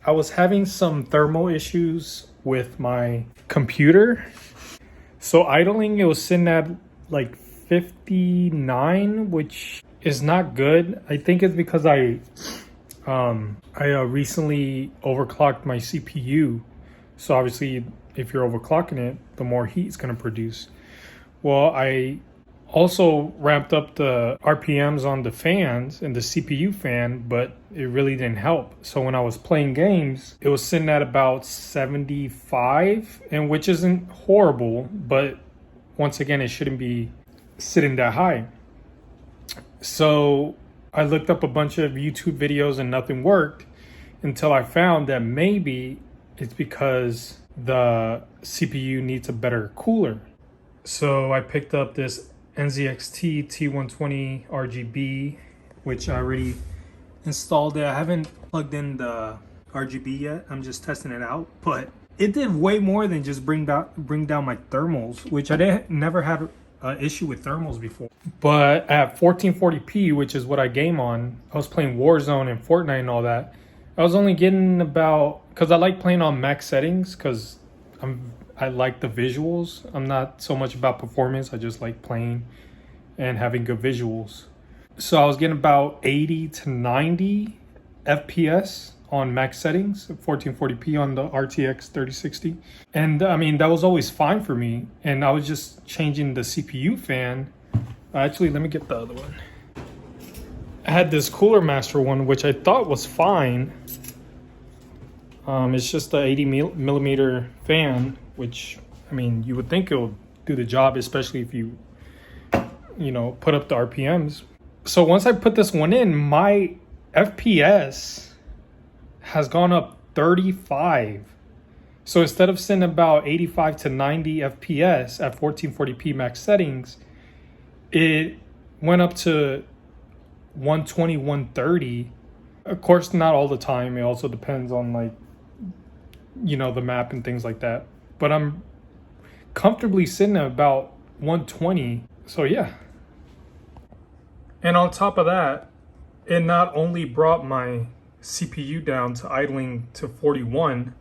I was having some thermal issues with my computer. So idling, it was sitting at like 59, which is not good. I think it's because I recently overclocked my CPU. So obviously, if you're overclocking it, the more heat it's going to produce. Well, I also ramped up the RPMs on the fans and the CPU fan, but it really didn't help. So when I was playing games, it was sitting at about 75, and which isn't horrible, but once again, it shouldn't be sitting that high. So I looked up a bunch of YouTube videos and nothing worked until I found that maybe it's because the CPU needs a better cooler. So I picked up this NZXT T120 RGB, which I already installed it. I haven't plugged in the RGB yet. I'm just testing it out, but it did way more than just bring down my thermals, which I never had an issue with thermals before. But at 1440p, which is what I game on, I was playing Warzone and Fortnite and all that. I was only getting about, because I like playing on max settings because I like the visuals. I'm not so much about performance. I just like playing and having good visuals. So I was getting about 80 to 90 FPS on max settings, 1440p on the RTX 3060. And I mean, that was always fine for me. And I was just changing the CPU fan. Actually, let me get the other one. I had this Cooler Master one, which I thought was fine. It's just the 80 millimeter fan, which, I mean, you would think it'll do the job, especially if you put up the RPMs. So once I put this one in, my FPS has gone up 35. So instead of sitting about 85 to 90 FPS at 1440p max settings, it went up to 120, 130. Of course, not all the time. It also depends on the map and things like that. But I'm comfortably sitting at about 120. So yeah. And on top of that, it not only brought my CPU down to idling to 41,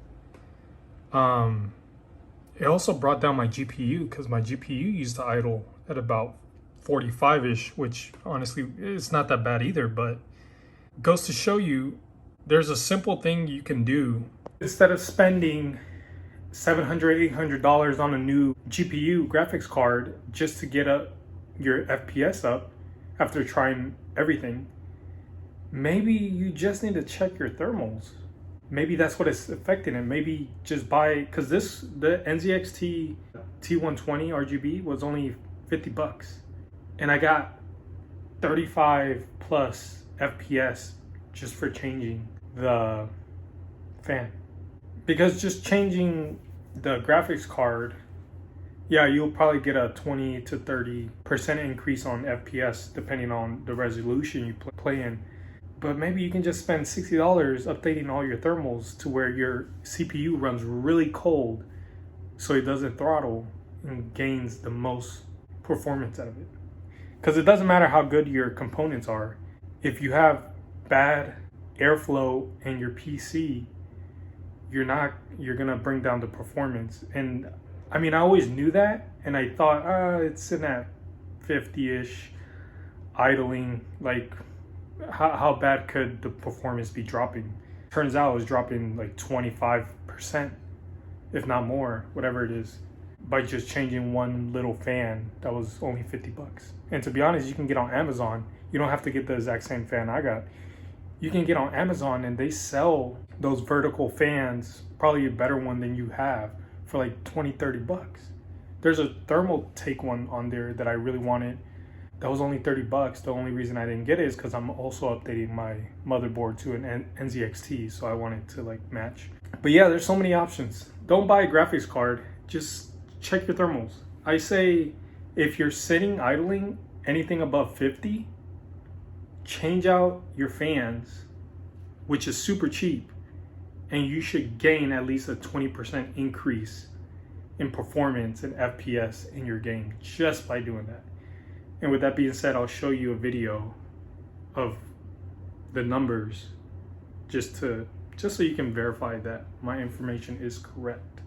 it also brought down my GPU, because my GPU used to idle at about 45-ish, which honestly it's not that bad either, but goes to show you there's a simple thing you can do. Instead of spending $700, $800 on a new GPU graphics card just to get your FPS up after trying everything, maybe you just need to check your thermals. Maybe that's what it's affecting it. Maybe just buy, because the NZXT T120 RGB was only 50 bucks. And I got 35 plus FPS just for changing the fan. Because just changing the graphics card, yeah, you'll probably get a 20 to 30% increase on FPS depending on the resolution you play in. But maybe you can just spend $60 updating all your thermals to where your CPU runs really cold so it doesn't throttle and gains the most performance out of it. Because it doesn't matter how good your components are. If you have bad airflow in your PC, you're gonna bring down the performance. And I mean, I always knew that, and I thought, it's sitting at 50-ish, idling. Like, how bad could the performance be dropping? Turns out it was dropping like 25%, if not more, whatever it is, by just changing one little fan that was only 50 bucks. And to be honest, you can get on Amazon. You don't have to get the exact same fan I got. You can get on Amazon and they sell those vertical fans, probably a better one than you have, for like 20, 30 bucks. There's a thermal take one on there that I really wanted. That was only 30 bucks. The only reason I didn't get it is because I'm also updating my motherboard to an NZXT, so I wanted to match. But yeah, there's so many options. Don't buy a graphics card. Just check your thermals. I say if you're sitting idling anything above 50, change out your fans, which is super cheap, and you should gain at least a 20% increase in performance and FPS in your game just by doing that. And with that being said, I'll show you a video of the numbers just to just so you can verify that my information is correct.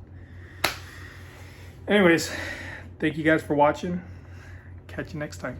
Anyways, thank you guys for watching. Catch you next time.